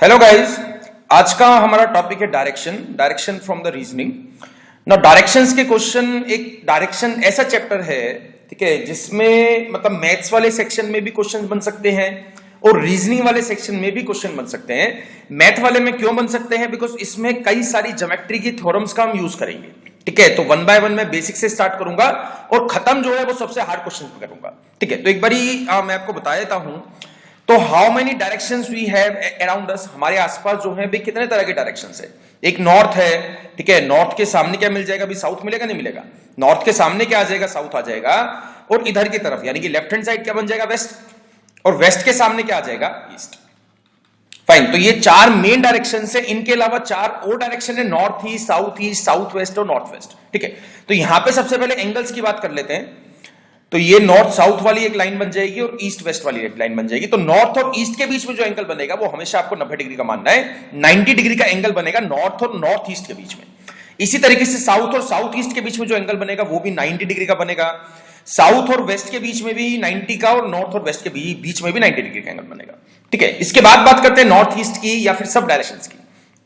Hello guys, आज का हमारा टॉपिक है डायरेक्शन फ्रॉम द रीजनिंग। ना डायरेक्शंस के क्वेश्चन, एक डायरेक्शन ऐसा चैप्टर है, ठीक है, जिसमें मतलब मैथ्स वाले सेक्शन में भी क्वेश्चन बन सकते हैं और रीजनिंग वाले सेक्शन में भी क्वेश्चन बन सकते हैं। मैथ वाले में क्यों बन सकते हैं? बिकॉज इसमें कई सारी ज्योमेट्री की थ्योरम्स का हम यूज करेंगे, ठीक है। तो वन बाय वन मैं बेसिक से स्टार्ट करूंगा और खत्म जो है वो सबसे हार्ड क्वेश्चन पे करूंगा, ठीक है। तो एक बारी मैं आपको बता देता हूं। तो how many directions we have around us, हमारे आसपास जो है भी कितने तरह के डायरेक्शंस है। एक नॉर्थ है, ठीक है। नॉर्थ के सामने क्या मिल जाएगा? भी साउथ मिलेगा, नहीं मिलेगा। नॉर्थ के सामने क्या आ जाएगा? साउथ आ जाएगा। और इधर की तरफ यानी कि लेफ्ट हैंड साइड क्या बन जाएगा? वेस्ट। और वेस्ट के सामने क्या आ जाएगा? ईस्ट। फाइन। तो ये चार मेन डायरेक्शन है, इनके अलावा चार और डायरेक्शन है, नॉर्थ ईस्ट, साउथ वेस्ट और नॉर्थ वेस्ट, ठीक है। तो यहां पे सबसे पहले एंगल्स की बात कर लेते हैं। तो ये नॉर्थ साउथ वाली एक लाइन बन जाएगी और ईस्ट वेस्ट वाली एक लाइन बन जाएगी। तो नॉर्थ और ईस्ट के बीच में जो एंगल बनेगा वो हमेशा आपको 90 डिग्री का मानना है। 90 डिग्री का एंगल बनेगा नॉर्थ और नॉर्थ ईस्ट के बीच में। इसी तरीके से साउथ और साउथ ईस्ट के बीच में जो एंगल बनेगा वो भी 90 डिग्री का बनेगा। साउथ और वेस्ट के बीच में भी 90 का और नॉर्थ और वेस्ट के बीच में भी 90 डिग्री का एंगल बनेगा, ठीक है। इसके बाद बात करते हैं नॉर्थ ईस्ट की या फिर सब डायरेक्शंस की।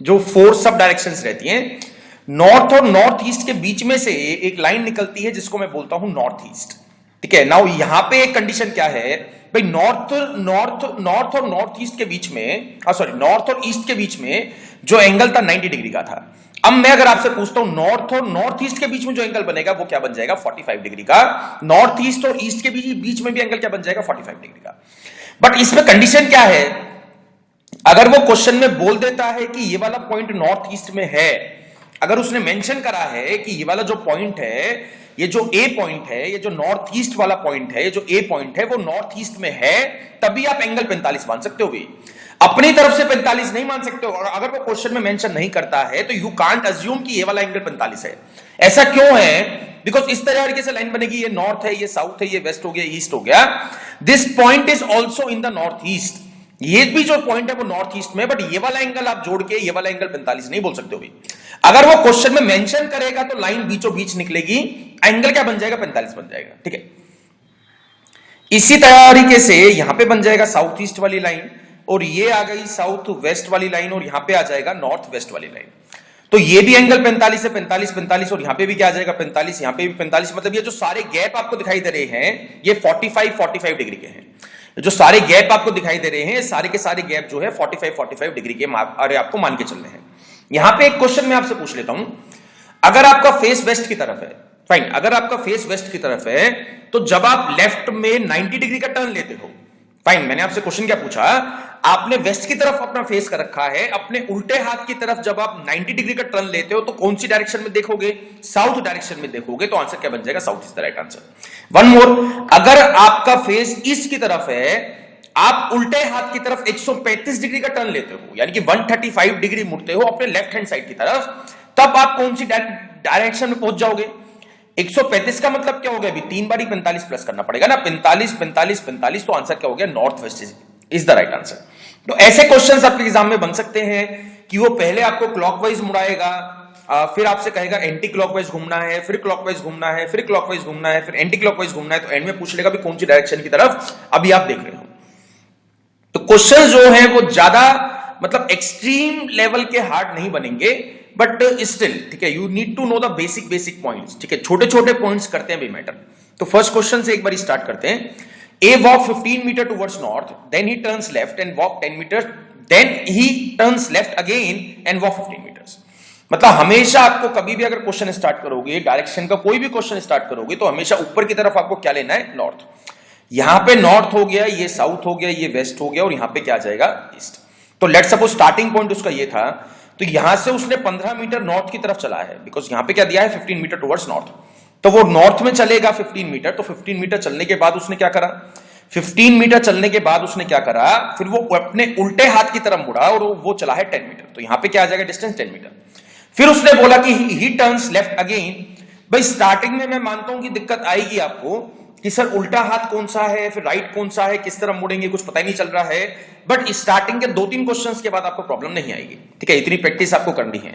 जो 4 सब डायरेक्शंस रहती हैं, नॉर्थ और नॉर्थ ईस्ट के बीच में से एक लाइन निकलती है जिसको मैं बोलता हूं नॉर्थ ईस्ट, ठीक है। नाउ यहां पे एक कंडीशन क्या है भाई, नॉर्थ और नॉर्थ ईस्ट के बीच में, नॉर्थ और ईस्ट के बीच में जो एंगल था 90 डिग्री का था। अब मैं अगर आपसे पूछता हूं नॉर्थ और नॉर्थ ईस्ट के बीच में जो एंगल बनेगा वो क्या बन जाएगा? 45 डिग्री का। नॉर्थ ईस्ट और ईस्ट के बीच में भी एंगल क्या बन जाएगा? 45 डिग्री का। बट इसमें कंडीशन क्या है? अगर वो क्वेश्चन में बोल देता है कि ये वाला पॉइंट नॉर्थ ईस्ट में है, अगर उसने मेंशन करा है कि ये वाला जो पॉइंट है, ये जो ए पॉइंट है, ये जो नॉर्थ ईस्ट वाला पॉइंट है, ये जो ए पॉइंट है वो नॉर्थ ईस्ट में है, तभी आप एंगल 45 मान सकते हो भी। अपनी तरफ से 45 नहीं मान सकते हो। और अगर वो क्वेश्चन में मेंशन नहीं करता है तो यू कांट अज्यूम कि ये वाला एंगल 45 है। ऐसा क्यों है? बिकॉज इस तरीके से लाइन बनेगी, ये नॉर्थ है, ये साउथ है, ये वेस्ट हो गया, ईस्ट हो गया। This point is also in the north east. ये भी जो पॉइंट है वो नॉर्थ ईस्ट में, बट ये वाला एंगल आप जोड़ के ये वाला एंगल 45 नहीं बोल सकते हो भी। अगर वो क्वेश्चन में मेंशन करेगा तो लाइन बीचों बीच निकलेगी, एंगल क्या बन जाएगा? 45 बन जाएगा, ठीक है। इसी तरीके से यहां पे बन जाएगा साउथ ईस्ट वाली लाइन, और ये आ गई साउथ वेस्ट वाली लाइन, और यहां पे आ जाएगा नॉर्थ वेस्ट वाली लाइन। तो ये भी एंगल 45 है, 45 45, और यहां पे भी क्या आ जाएगा? 45, यहां पे भी 45। मतलब ये जो सारे गैप आपको दिखाई दे रहे हैं ये 45 डिग्री के हैं। जो सारे गैप आपको दिखाई दे रहे हैं, सारे के सारे गैप जो है 45 डिग्री के अरे आपको मान के चलने हैं। यहां पे एक क्वेश्चन मैं आपसे पूछ लेता हूं, अगर आपका फेस वेस्ट की तरफ है, फाइन, अगर आपका फेस वेस्ट की तरफ है, तो जब आप लेफ्ट में 90 डिग्री का टर्न लेते हो, फाइन, मैंने आपसे क्वेश्चन क्या पूछा, आपने वेस्ट की तरफ अपना फेस कर रखा है, अपने उल्टे हाथ की तरफ जब आप 90 डिग्री का टर्न लेते हो तो कौन सी डायरेक्शन में देखोगे? साउथ डायरेक्शन में देखोगे। तो आंसर क्या बन जाएगा? South is the right answer. One more, अगर आपका फेस ईस्ट की तरफ है, आप उल्टे हाथ की तरफ 135 डिग्री का टर्न लेते हो, यानी कि 135 डिग्री मुड़ते हो अपने लेफ्ट हैंड साइड की तरफ, तब आप कौन सी डायरेक्शन में पहुंच जाओगे? 135 का मतलब क्या हो गया? अभी 3 बारी 45 प्लस करना पड़ेगा ना, 45 तो आंसर क्या हो गया? North west is the right answer. तो ऐसे क्वेश्चंस आपके एग्जाम में बन सकते हैं कि वो पहले आपको क्लॉकवाइज मुड़ाएगा, फिर आपसे कहेगा एंटी क्लॉकवाइज घूमना है, फिर क्लॉकवाइज घूमना है, फिर क्लॉकवाइज घूमना है, फिर एंटी क्लॉकवाइज घूमना है। तो एंड में पूछ लेगा भी कौन सी डायरेक्शन की तरफ अभी आप देख रहे हो। तो क्वेश्चन जो है वो ज्यादा मतलब एक्सट्रीम लेवल के हार्ड नहीं बनेंगे, बट स्टिल, ठीक है, you need to know the basic points, ठीक है। छोटे छोटे पॉइंट्स करते हैं भी मैटर। तो फर्स्ट क्वेश्चन से एक बार स्टार्ट करते हैं। A walk 15 metre towards north, then he turns left and walk 10 metre, then he turns left again and walk 15 metres. मतलब हमेशा आपको कभी भी अगर क्वेश्चन स्टार्ट करोगे, डायरेक्शन का कोई भी क्वेश्चन स्टार्ट करोगे, तो हमेशा ऊपर की तरफ आपको क्या लेना है? नॉर्थ। यहां पे नॉर्थ हो गया, ये साउथ हो गया, ये वेस्ट हो गया, और यहां पे क्या आ जाएगा? ईस्ट। तो लेट्स सपोज स्टार्टिंग पॉइंट उसका ये था, तो यहां से उसने 15 मीटर नॉर्थ की तरफ चला है, बिकॉज यहां पे क्या दिया है? 15 मीटर टुवर्ड्स नॉर्थ। तो वो नॉर्थ में चलेगा 15 मीटर। तो 15 मीटर चलने के बाद उसने क्या करा? 15 मीटर चलने के बाद उसने क्या करा? फिर वो अपने उल्टे हाथ की तरफ मुड़ा और वो चला है 10 मीटर। तो यहां पे क्या आ जाएगा? Distance 10 metre. फिर उसने बोला कि ही टर्न्स लेफ्ट अगेन। भाई स्टार्टिंग में मैं मानता हूं कि दिक्कत आएगी आपको कि सर उल्टा हाथ कौन सा है, फिर राइट कौन सा है, किस तरफ मुड़ेंगे, कुछ पता ही नहीं चल रहा है। बट स्टार्टिंग के 2-3 क्वेश्चंस के बाद आपको प्रॉब्लम नहीं आएगी, ठीक है। इतनी प्रैक्टिस आपको करनी है।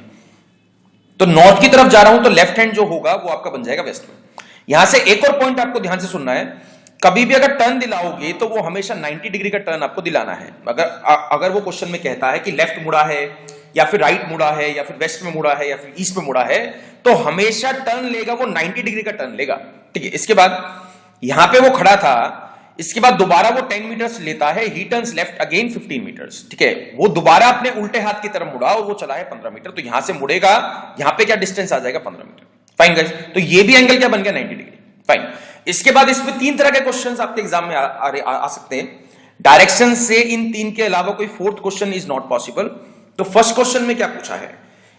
तो नॉर्थ की तरफ जा रहा हूं तो लेफ्ट हैंड जो होगा वो आपका बन जाएगा वेस्ट में। यहां से एक और पॉइंट आपको ध्यान से सुनना है। कभी भी अगर टर्न दिलाओगे तो वो हमेशा 90 डिग्री का टर्न आपको दिलाना है। अगर वो क्वेश्चन में कहता है कि लेफ्ट मुड़ा है या फिर राइट मुड़ा है या फिर वेस्ट में मुड़ा है या फिर ईस्ट में मुड़ा है, तो हमेशा टर्न लेगा वो 90 डिग्री का टर्न लेगा। ठीक है, इसके बाद यहां पे वो खड़ा था, इसके बाद दोबारा वो 10 मीटर्स लेता है, he turns left again 15 metres. ठीक है, वो दोबारा अपने उल्टे हाथ की तरफ मुड़ा और वो चला है 15 मीटर, तो यहां से मुड़ेगा, यहां पे क्या डिस्टेंस आ जाएगा 15 मीटर। फाइन गाइस, तो ये भी एंगल क्या बन गया 90 डिग्री। फाइन, इसके बाद इसमें तीन तरह के क्वेश्चंस आपके एग्जाम में आ सकते हैं। डायरेक्शन से इन तीन के अलावा कोई fourth question is not possible. तो फर्स्ट क्वेश्चन में क्या पूछा है,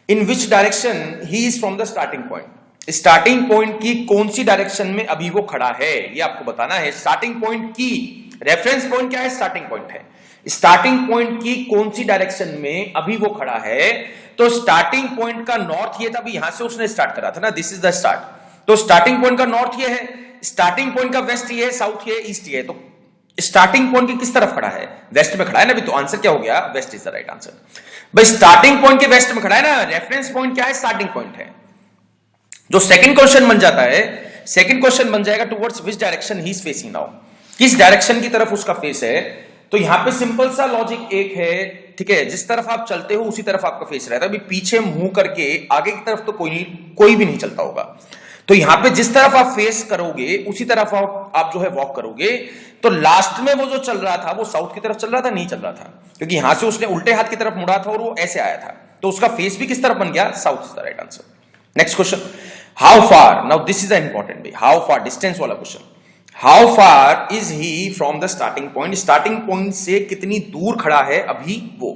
in which direction he is from the starting point. Starting point की कौन सी डायरेक्शन में अभी वो खड़ा है, ये आपको बताना है। स्टार्टिंग पॉइंट की रेफरेंस पॉइंट क्या है, स्टार्टिंग पॉइंट है। स्टार्टिंग पॉइंट की कौन सी डायरेक्शन में अभी वो खड़ा है, तो स्टार्टिंग पॉइंट का नॉर्थ ये था, अभी यहां से उसने स्टार्ट करा था ना, दिस इज द स्टार्ट। तो स्टार्टिंग पॉइंट का नॉर्थ ये है, स्टार्टिंग पॉइंट का वेस्ट ये है, साउथ ये है, ईस्ट ये है। तो स्टार्टिंग पॉइंट की किस तरफ खड़ा है, वेस्ट में खड़ा है ना अभी, तो आंसर क्या हो गया, west is the right answer. भाई स्टार्टिंग पॉइंट के वेस्ट में खड़ा है ना, रेफरेंस पॉइंट क्या है, स्टार्टिंग पॉइंट है। जो सेकंड क्वेश्चन बन जाता है, सेकंड क्वेश्चन बन जाएगा towards which direction he is facing now, किस डायरेक्शन की तरफ उसका फेस है। तो यहां पे सिंपल सा लॉजिक एक है, ठीक है, जिस तरफ आप चलते हो उसी तरफ आपका फेस रहता है। अभी पीछे मुंह करके आगे की तरफ तो कोई भी नहीं चलता होगा, तो यहां पे जिस तरफ आप फेस करोगे उसी तरफ आप जो है वॉक करोगे। तो लास्ट में वो जो चल रहा था वो साउथ की तरफ चल रहा था, नहीं चल रहा था, क्योंकि यहां से उसने उल्टे हाथ की तरफ मुड़ा था और वो ऐसे आया था, तो उसका फेस भी किस तरफ बन गया, south is the right answer. Next question, how far, now this is the important way, how far, distance वाला question. How far is he from the starting point, starting point से कितनी दूर खड़ा है अभी वो।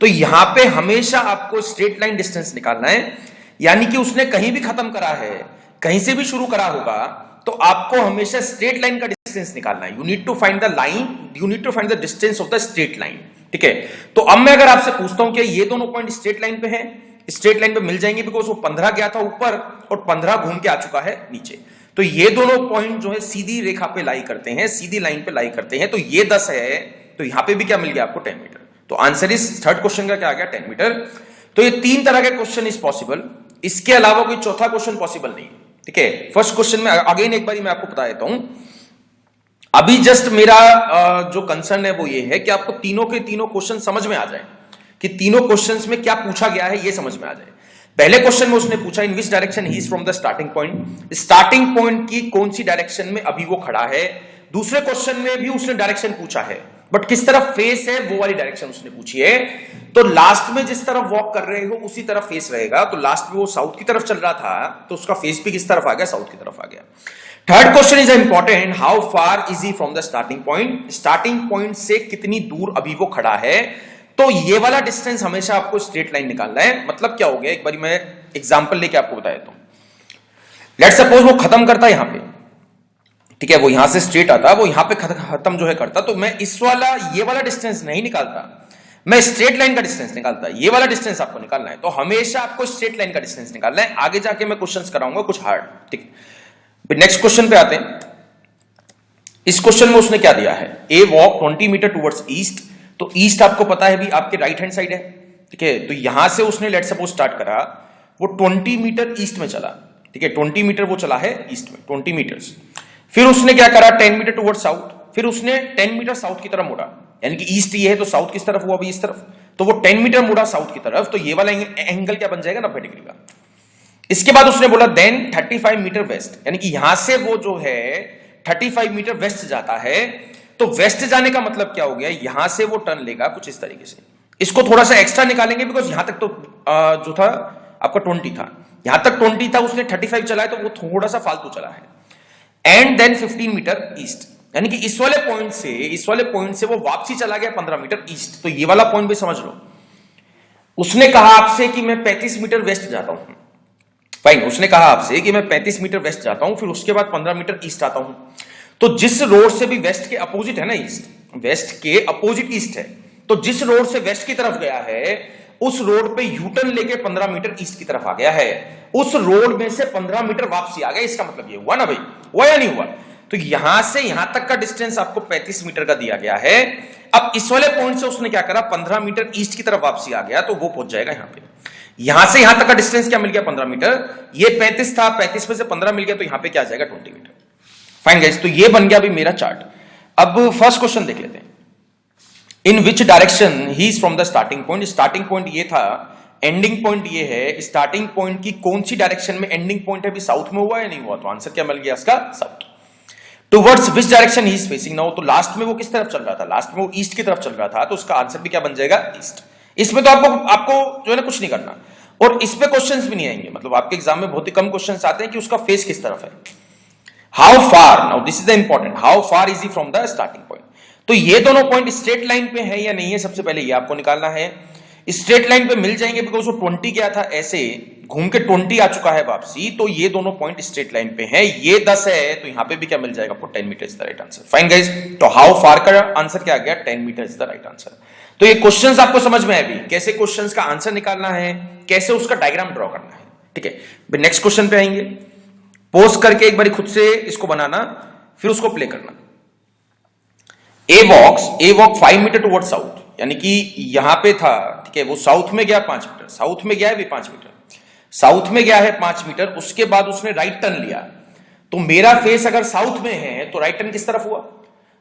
तो यहां पे हमेशा आपको स्ट्रेट लाइन डिस्टेंस निकालना है, यानी कि उसने कहीं भी खत्म करा है, कहीं से भी शुरू करा होगा, तो आपको हमेशा स्ट्रेट लाइन का डिस्टेंस निकालना है। You need to find the line, you need to find the distance of the straight line. ठीक है, तो अब मैं अगर आपसे पूछता हूं कि ये दोनों पॉइंट स्ट्रेट लाइन पे हैं, स्ट्रेट लाइन पे मिल जाएंगे, बिकॉज वो 15 गया था ऊपर और 15 घूम के आ चुका है नीचे। तो ये दोनों पॉइंट जो है सीधी रेखा पे लाई करते हैं, सीधी लाइन पे लाई करते हैं। तो ये 10 है, तो यहां पे भी क्या मिल गया आपको, 10 मीटर। तो आंसर इस थर्ड क्वेश्चन का क्या आ गया, 10 मीटर। तो ये तीन तरह के क्वेश्चन इज पॉसिबल, इसके अलावा कोई चौथा क्वेश्चन पॉसिबल नहीं। ठीक है, फर्स्ट क्वेश्चन में अगेन एक बार मैं आपको बता देता हूं, अभी जस्ट मेरा जो कंसर्न है वो ये है कि आपको तीनों के तीनों क्वेश्चन समझ में आ जाए, कि तीनों क्वेश्चंस में क्या पूछा गया है ये समझ में आ जाए। पहले क्वेश्चन में उसने पूछा in which direction he is from the starting point, starting point की कौन सी डायरेक्शन में अभी वो खड़ा है। दूसरे क्वेश्चन में भी उसने डायरेक्शन पूछा है, बट किस तरफ फेस है वो वाली डायरेक्शन उसने पूछी है। तो लास्ट में जिस तरफ वॉक कर रहे हो उसी तरफ फेस रहेगा। तो लास्ट में वो साउथ की तरफ चल रहा था, तो उसका फेस भी किस तरफ आ गया, साउथ की तरफ आ गया। Third question is important, how far is he from the starting point, starting point से कितनी दूर अभी वो खड़ा है। तो ये वाला डिस्टेंस हमेशा आपको स्ट्रेट लाइन निकालना है। मतलब क्या हो गया, एक बार मैं एग्जांपल लेके आपको बता देता हूं। लेट्स सपोज वो खत्म करता यहां पे, ठीक है, वो यहां से स्ट्रेट आता, वो यहां पे खत्म जो है करता, तो मैं इस वाला ये वाला डिस्टेंस नहीं निकालता, मैं स्ट्रेट लाइन का डिस्टेंस निकालता। ये वाला डिस्टेंस आपको निकालना है, तो हमेशा आपको स्ट्रेट लाइन का डिस्टेंस निकालना है। आगे जाके मैं क्वेश्चंस कराऊंगा कुछ हार्ड। ठीक, नेक्स्ट क्वेश्चन पे आते हैं। इस क्वेश्चन में उसने क्या दिया है, a walk 20 metre towards east. तो ईस्ट आपको पता है भी आपके राइट हैंड साइड है, ठीक है। तो यहां से उसने लेट सपोज स्टार्ट करा, वो 20 मीटर ईस्ट में चला, ठीक है, 20 मीटर वो चला है ईस्ट में, 20 मीटर्स। फिर उसने क्या करा, 10 मीटर टुवर्ड साउथ, फिर उसने 10 मीटर साउथ की तरफ मुड़ा, यानी कि ईस्ट ये है तो साउथ किस तरफ हुआ, अभी इस तरफ। तो वो 10 मीटर मुड़ा साउथ की तरफ, तो ये वाला एंगल क्या बन जाएगा, 90 डिग्री का। इसके बाद उसने बोला देन 35 मीटर वेस्ट, यानी कि यहां से वो जो है 35 मीटर वेस्ट जाता है। तो वेस्ट जाने का मतलब क्या हो गया, यहां से वो टर्न लेगा कुछ इस तरीके से। इसको थोड़ा सा एक्स्ट्रा निकालेंगे, बिकॉज यहां तक तो जो था आपका 20 था, यहां तक 20 था, उसने 35 चला है, तो वो थोड़ा सा फालतू चला है। एंड देन 15 मीटर ईस्ट, यानी कि इस वाले पॉइंट से वो वापसी चला गया 15 मीटर ईस्ट। तो ये वाला पॉइंट भी समझ लो। उसने कहा आपसे कि मैं 35 मीटर वेस्ट जाता हूं, फाइन, उसने कहा आपसे कि मैं 35 मीटर वेस्ट जाता हूं, फिर उसके बाद 15 मीटर ईस्ट आता हूं। तो जिस रोड से भी वेस्ट के अपोजिट है ना, ईस्ट, वेस्ट के अपोजिट ईस्ट है, तो जिस रोड से वेस्ट की तरफ गया है उस रोड पे यूटर्न लेके 15 मीटर ईस्ट की तरफ आ गया है। उस रोड में से 15 मीटर वापसी आ गया। इसका मतलब ये हुआ ना भाई, हुआ या नहीं हुआ। तो यहां से यहां तक का डिस्टेंस आपको 35 मीटर का दिया गया है। अब इस वाले पॉइंट से उसने क्या करा, 15 मीटर ईस्ट की तरफ वापसी आ गया, तो वो पहुंच जाएगा यहां पे। यहां से यहां तक का डिस्टेंस क्या मिल गया, 15 मीटर। ये 35 था, 35 में से 15 मिल गया, तो यहां पे क्या आ जाएगा, 20 मीटर। फाइन गाइस, तो ये बन गया अभी मेरा चार्ट। अब फर्स्ट क्वेश्चन देख लेते हैं। In which direction he is from the starting point. Starting point ये था, एंडिंग पॉइंट ये है। स्टार्टिंग पॉइंट की कौन सी डायरेक्शन में एंडिंग पॉइंट है, अभी साउथ में हुआ या नहीं हुआ, तो आंसर क्या मिल गया इसका, south. Towards which direction he is facing now, तो लास्ट में वो किस तरफ चल रहा था, लास्ट में वो ईस्ट की तरफ चल रहा था, तो उसका आंसर भी क्या बन जाएगा, ईस्ट। इसमें तो आपको जो है ना कुछ नहीं करना, और इस पे क्वेश्चंस भी नहीं आएंगे, मतलब आपके एग्जाम में बहुत ही कम क्वेश्चंस आते हैं कि उसका फेस किस तरफ है। How far, now this is the important, how far is he from the starting point. तो ये दोनों पॉइंट स्ट्रेट लाइन पे है या नहीं है, सबसे पहले ये आपको निकालना है। स्ट्रेट लाइन पे मिल जाएंगे बिकॉज वो 20 गया था, ऐसे घूम के 20 आ चुका है वापसी, तो ये दोनों पॉइंट स्ट्रेट लाइन पे है। ये 10 है, तो यहां पे भी क्या मिल जाएगा, 10 metre is the right answer. Fine guys, तो हाउ फार का आंसर क्या आ गया, 10 metre is the right answer. तो ये क्वेश्चंस आपको समझ में आए भी, कैसे क्वेश्चंस का आंसर निकालना है, कैसे उसका डायग्राम ड्रॉ करना है, ठीक है। नेक्स्ट क्वेश्चन पे आएंगे, पोज करके एक बार खुद से इसको बनाना, फिर उसको प्ले करना। A walk 5 metre toward south, यानी कि यहां पे था, ठीक है, वो साउथ में गया 5 मीटर, साउथ में गया है भी 5 मीटर, साउथ में गया है 5 मीटर, उसके बाद उसने राइट टर्न लिया। तो मेरा फेस अगर साउथ में है तो राइट टर्न किस तरफ हुआ,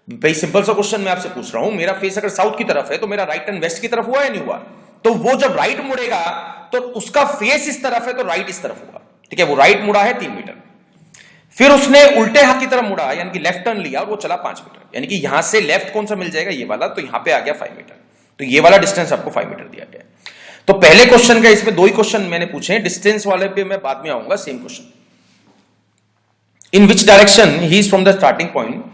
भाई सिंपल सा क्वेश्चन मैं आपसे पूछ रहा हूं, मेरा फेस अगर साउथ की तरफ है तो मेरा राइट टर्न वेस्ट की तरफ हुआ या नहीं हुआ। तो वो जब राइट मुड़ेगा तो उसका फेस इस तरफ है, तो राइट इस तरफ हुआ, ठीक है, वो राइट मुड़ा है 3 मीटर। फिर उसने उल्टे हाथ की तरफ मुड़ा, यानी कि लेफ्ट टर्न लिया और वो चला 5 मीटर, यानी कि यहां से लेफ्ट कौन सा मिल जाएगा, ये वाला, तो यहां पे आ गया 5 मीटर। तो ये वाला डिस्टेंस आपको 5 मीटर दिया गया है। तो पहले क्वेश्चन का, इसमें 2 ही क्वेश्चन मैंने पूछे हैं, डिस्टेंस वाले पे मैं बाद में आऊंगा, same question. In which direction he is from the starting point,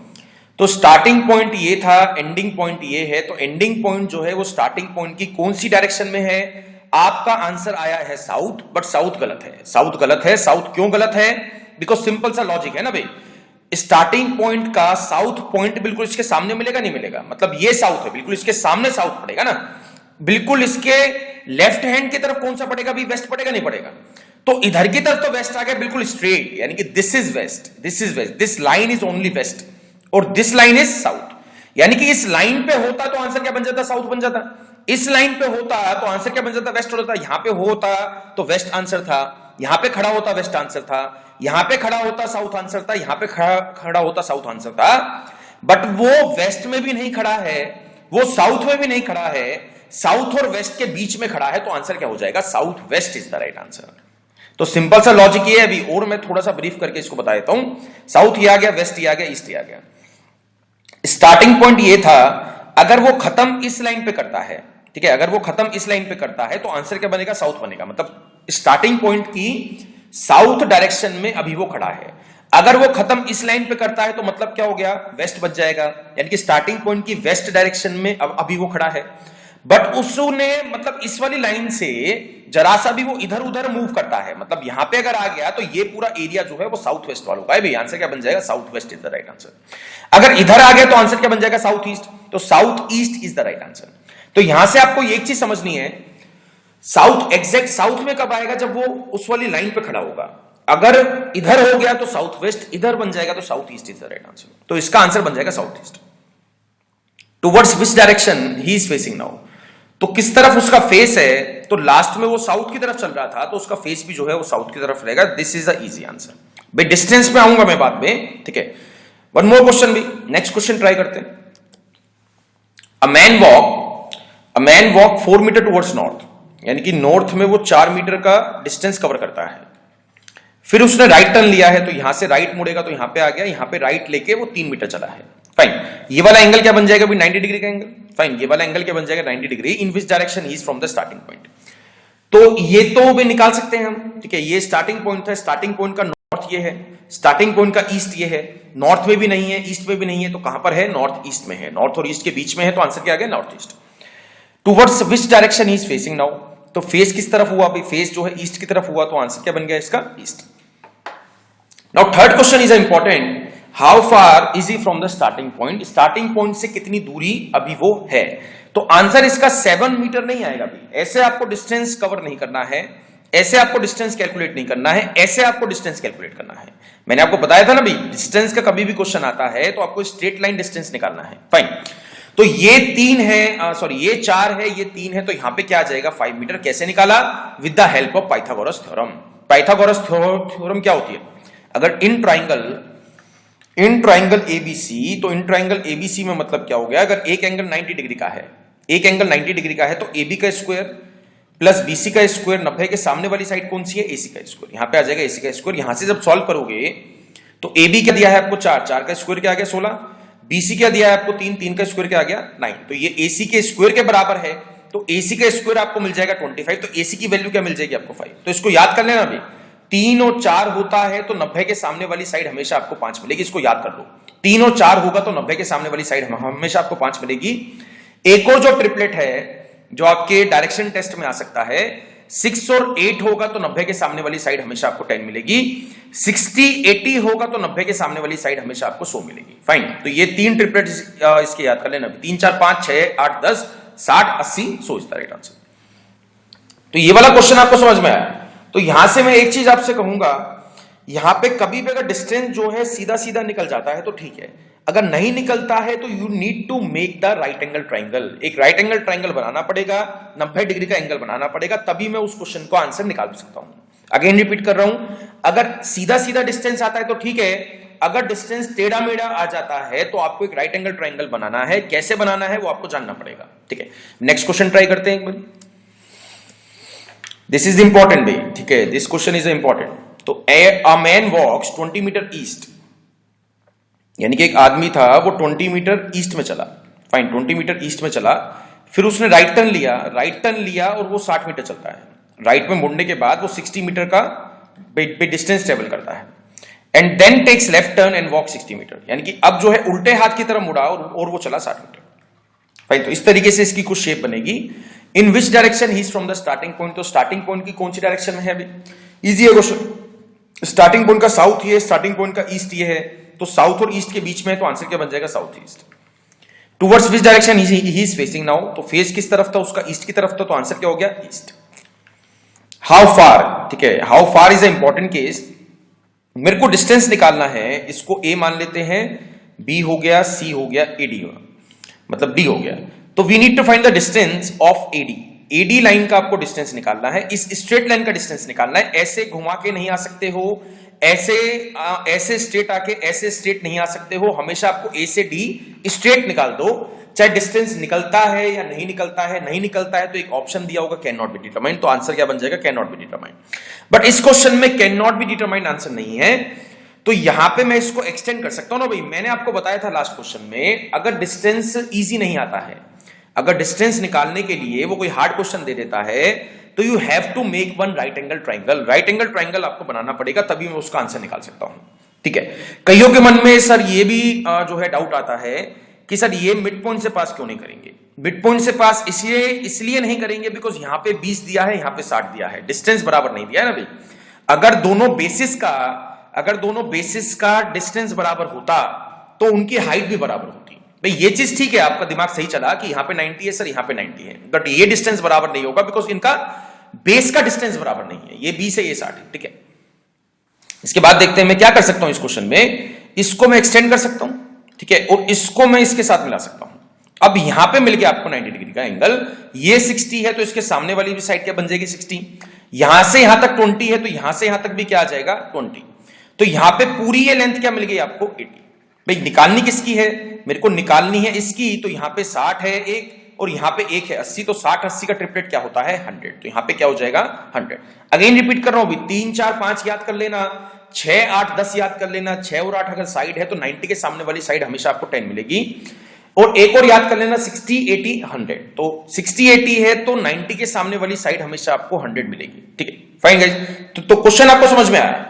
तो स्टार्टिंग पॉइंट ये था, एंडिंग पॉइंट ये है, तो एंडिंग पॉइंट जो है वो स्टार्टिंग पॉइंट की कौन सी डायरेक्शन में है। आपका आंसर आया है साउथ, बट साउथ गलत है, साउथ गलत है। साउथ क्यों गलत है, बिकॉज सिंपल सा लॉजिक है ना भाई, स्टार्टिंग पॉइंट का साउथ पॉइंट बिल्कुल इसके सामने मिलेगा, नहीं मिलेगा, मतलब ये साउथ है, बिल्कुल इसके सामने साउथ पड़ेगा ना, बिल्कुल इसके लेफ्ट हैंड की तरफ कौन सा पड़ेगा भी, वेस्ट पड़ेगा, नहीं पड़ेगा। तो इधर की तरफ तो वेस्ट आ गया बिल्कुल स्ट्रेट, यानी कि this is west, this is west, this line is only west और दिस लाइन इज साउथ, यानी कि इस लाइन पे होता तो आंसर क्या बन जाता, साउथ बन जाता। इस लाइन पे होता तो आंसर क्या बन जाता, वेस्ट होता। यहां पे होता तो वेस्ट आंसर था, यहां पे खड़ा होता वेस्ट आंसर था, यहां पे खड़ा होता साउथ आंसर था, यहां पे खड़ा होता साउथ आंसर था। बट वो वेस्ट में भी नहीं खड़ा है, वो साउथ में भी नहीं खड़ा है, साउथ और वेस्ट के बीच में खड़ा है, तो आंसर क्या हो जाएगा, south west is the right answer. तो सिंपल सा लॉजिक ये है अभी, और मैं थोड़ा सा ब्रीफ करके इसको बता देता हूं। साउथ ये आ गया, वेस्ट ये आ गया, ईस्ट ये आ गया। स्टार्टिंग पॉइंट ये था, अगर वो खत्म इस लाइन पे करता है, ठीक है, अगर वो खत्म इस लाइन पे करता है तो आंसर क्या बनेगा, साउथ बनेगा। मतलब स्टार्टिंग पॉइंट की साउथ डायरेक्शन में अभी वो खड़ा है। अगर वो खत्म इस लाइन पे करता है तो मतलब क्या हो गया, वेस्ट बच जाएगा, यानी कि स्टार्टिंग पॉइंट की वेस्ट डायरेक्शन में अभी वो खड़ा है। बट उसने मतलब इस वाली लाइन से जरा सा भी वो इधर उधर मूव करता है, मतलब यहां पे अगर आ गया तो ये पूरा एरिया जो है वो साउथ वेस्ट वालों का है भाई। आंसर क्या बन जाएगा, south west is the right answer. अगर इधर आ गया तो आंसर क्या बन जाएगा, साउथ ईस्ट, तो south east is the right answer. तो यहां से आपको एक चीज समझनी है, साउथ एग्जैक्ट साउथ में कब आएगा, जब वो उस वाली लाइन पे खड़ा होगा। अगर इधर हो गया तो साउथ वेस्ट, इधर बन जाएगा तो south east is the right answer. तो इसका आंसर बन जाएगा south east. Towards which direction he is facing now, तो किस तरफ उसका फेस है, तो लास्ट में वो साउथ की तरफ चल रहा था, तो उसका फेस भी जो है वो साउथ की तरफ रहेगा। This is the easy answer. भाई डिस्टेंस पे आऊंगा मैं बाद में, ठीक है। वन मोर क्वेश्चन भी, नेक्स्ट क्वेश्चन ट्राई करते हैं। A man walk 4 metre towards north, यानी कि नॉर्थ में वो 4 मीटर का डिस्टेंस कवर करता है। फिर उसने राइट टर्न लिया है, तो यहां से राइट मुड़ेगा तो यहां पे आ गया, यहां पे राइट लेके वो 3 मीटर चला है। फाइन, ये वाला एंगल क्या बन जाएगा, 90 डिग्री का एंगल। फाइन, ये वाला एंगल क्या बन जाएगा, 90 degree. In which direction he is from the starting point, तो ये तो भी निकाल सकते हैं हम, ठीक है। ये स्टार्टिंग पॉइंट था, स्टार्टिंग पॉइंट का नॉर्थ ये है, स्टार्टिंग पॉइंट का ईस्ट ये है। नॉर्थ में भी नहीं है, ईस्ट में भी नहीं है, तो कहां पर है, नॉर्थ ईस्ट में है। नॉर्थ और ईस्ट के बीच में है, तो आंसर क्या आ गया, north east. Towards which direction he is facing now, तो फेस किस तरफ हुआ, भाई फेस जो है ईस्ट की तरफ हुआ, तो आंसर क्या बन गया इसका, east. Now third question is important, how far is he from the starting point, starting point से कितनी दूरी अभी वो है। तो आंसर इसका 7 मीटर नहीं आएगा भाई। ऐसे आपको डिस्टेंस कवर नहीं करना है, ऐसे आपको डिस्टेंस कैलकुलेट नहीं करना है, ऐसे आपको डिस्टेंस कैलकुलेट करना है। मैंने आपको बताया था ना भाई, डिस्टेंस का कभी भी क्वेश्चन आता है तो आपको स्ट्रेट लाइन डिस्टेंस निकालना है। फाइन, तो ये 3 है, सॉरी ये 4 है, ये 3 है, तो यहां पे क्या आ जाएगा, 5 मीटर। कैसे निकाला, with the help of Pythagoras theorem. Pythagoras theorem क्या होती है, अगर in triangle in triangle ABC, तो इन ट्राइंगल एबीसी में मतलब क्या हो गया, अगर एक एंगल 90 डिग्री का है, एक एंगल 90 डिग्री का है, तो AB का स्क्वायर प्लस BC का स्क्वायर 90 के सामने वाली साइड कौन सी है, AC का स्क्वायर, यहां पे आ जाएगा AC का स्क्वायर। यहां से जब सॉल्व करोगे तो AB क्या दिया है आपको 4, 4 का स्क्वायर क्या आ गया 16, BC क्या दिया है आपको 3, 3 का स्क्वायर क्या आ गया 9, तो ये AC के स्क्वायर के बराबर है, तो AC का स्क्वायर आपको मिल जाएगा 25, तो AC की वैल्यू क्या मिल जाएगी आपको 5। तो इसको याद कर लेना अभी, 3 और 4 होता है तो 90 के सामने वाली साइड हमेशा आपको 5 मिलेगी, इसको याद कर लो। 3 और 4 होगा तो 90 के सामने वाली साइड हमेशा आपको 5 मिलेगी। एक और जो ट्रिपलेट है जो आपके डायरेक्शन टेस्ट में आ सकता है, 6 और 8 होगा तो 90 के सामने वाली साइड हमेशा आपको 10 मिलेगी, 60 80 होगा तो 90 के सामने वाली साइड हमेशा आपको 100 मिलेगी। फाइन, तो ये 3 ट्रिपलेट इसके याद कर लेना, 3 4 5 6 8 10 60 80 100 इसका राइट आंसर। तो ये वाला क्वेश्चन आपको समझ में आया। तो यहां से मैं एक चीज आपसे कहूंगा, यहां पे कभी भी अगर डिस्टेंस जो है सीधा सीधा निकल जाता है तो ठीक है, अगर नहीं निकलता है तो you need to make the right angle triangle, एक राइट एंगल ट्राइंगल बनाना पड़ेगा, 90 डिग्री का एंगल बनाना पड़ेगा, तभी मैं उस क्वेश्चन को आंसर निकाल सकता हूं। अगेन रिपीट कर रहा हूं, अगर सीधा सीधा डिस्टेंस आता है तो ठीक है, अगर डिस्टेंस टेढ़ा मेढ़ा आ जाता है तो आपको एक राइट एंगल ट्राइंगल बनाना है, कैसे बनाना है वो आपको जानना पड़ेगा। ठीक है, नेक्स्ट क्वेश्चन ट्राई करते हैं एक बार। दिस इज इंपॉर्टेंट भाई, ठीक है, दिस क्वेश्चन इज इंपॉर्टेंट। तो a man walks 20 metre east, यानी कि एक आदमी था वो 20 मीटर ईस्ट में चला, फाइन 20 मीटर ईस्ट में चला, फिर उसने राइट टर्न लिया और वो 60 मीटर चलता है, राइट में मुड़ने के बाद वो 60 मीटर का डिस्टेंस ट्रेवल करता है, and then takes left turn and walk 60 metre, यानी कि अब जो है उल्टे हाथ की तरफ मुड़ा और वो चला 60 मीटर। फाइन, तो इस तरीके से इसकी कुछ शेप बनेगी। In which direction he is from the starting point, तो स्टार्टिंग पॉइंट की कौन सी डायरेक्शन में है अभी, इजी है क्वेश्चन। स्टार्टिंग पॉइंट का साउथ ये है, स्टार्टिंग पॉइंट का ईस्ट ये है, तो साउथ और ईस्ट के बीच में, तो आंसर क्या बन जाएगा south east. Towards which direction he is facing now, तो फेस किस तरफ था उसका, ईस्ट की तरफ था, तो आंसर क्या हो गया ईस्ट। हाउ फार, ठीक है, how far is a important case, मेरे को डिस्टेंस निकालना है, इसको ए मान लेते हैं, बी हो गया, सी हो गया, एडी मतलब डी हो गया, तो we need to find the distance of AD. AD line का आपको डिस्टेंस निकालना है, इस स्ट्रेट लाइन का डिस्टेंस निकालना है, ऐसे घुमा के नहीं आ सकते हो, ऐसे स्ट्रेट आके ऐसे स्ट्रेट नहीं आ सकते हो, हमेशा आपको ए से डी स्ट्रेट निकाल दो, चाहे डिस्टेंस निकलता है या नहीं निकलता है, नहीं निकलता है तो एक ऑप्शन दिया होगा कैन नॉट बी डिटरमाइंड, तो आंसर क्या बन जाएगा can not be determined. But इस क्वेश्चन में can not be determined answer नहीं है, तो यहां पे मैं इसको एक्सटेंड कर सकता हूं ना भाई, मैंने आपको बताया था लास्ट क्वेश्चन में, अगर डिस्टेंस इजी नहीं आता है, अगर डिस्टेंस निकालने के लिए वो कोई हार्ड क्वेश्चन दे देता है, तो you have to make one right angle triangle, right angle triangle आपको बनाना पड़ेगा, तभी मैं उसका आंसर निकाल सकता हूं। ठीक है, कईयों के मन में सर ये भी जो है डाउट आता है कि सर ये मिड पॉइंट से पास क्यों नहीं करेंगे, मिड पॉइंट से पास इसलिए नहीं करेंगे बिकॉज यहां पे 20 दिया है, यहां पे 60 दिया है, डिस्टेंस बराबर नहीं दिया है ना भाई। अगर दोनों बेसिस का डिस्टेंस बराबर होता तो उनकी हाइट भी बराबर होती भाई। ये चीज ठीक है, आपका दिमाग सही चला कि यहां पे 90 है सर, यहां पे 90 है, बट ये डिस्टेंस बराबर नहीं होगा बिकॉज इनका बेस का डिस्टेंस बराबर नहीं है, ये 20 है ये 60 है। ठीक है, इसके बाद देखते हैं मैं क्या कर सकता हूं इस क्वेश्चन में, इसको मैं एक्सटेंड कर सकता हूं, ठीक है, और इसको मैं इसके साथ मिला सकता हूं। अब यहां पे मिल गया आपको 90 डिग्री का एंगल, ये 60 है तो इसके सामने वाली भी साइड क्या बन जाएगी 60, यहां से यहां तक 20 है तो यहां से यहां तक भी क्या आ जाएगा 20, तो यहां पे पूरी ये लेंथ क्या मिल गई आपको 80। भाई निकालनी किसकी है, मेरे को निकालनी है इसकी, तो यहां पे 60 है एक और यहां पे एक है 80, तो 60 80 का ट्रिपलेट क्या होता है 100, तो यहां पे क्या हो जाएगा 100। अगेन रिपीट कर रहा हूं, 3 4 5 याद कर लेना, 6 8 10 याद कर लेना, 6 और 8 अगर साइड है तो 90 के सामने वाली साइड हमेशा आपको 10 मिलेगी, और एक और याद कर लेना 60 80 100, तो 60 80 है तो 90 के सामने वाली साइड हमेशा आपको 100 मिलेगी। ठीक है फाइन गाइस, तो क्वेश्चन आपको समझ में आया।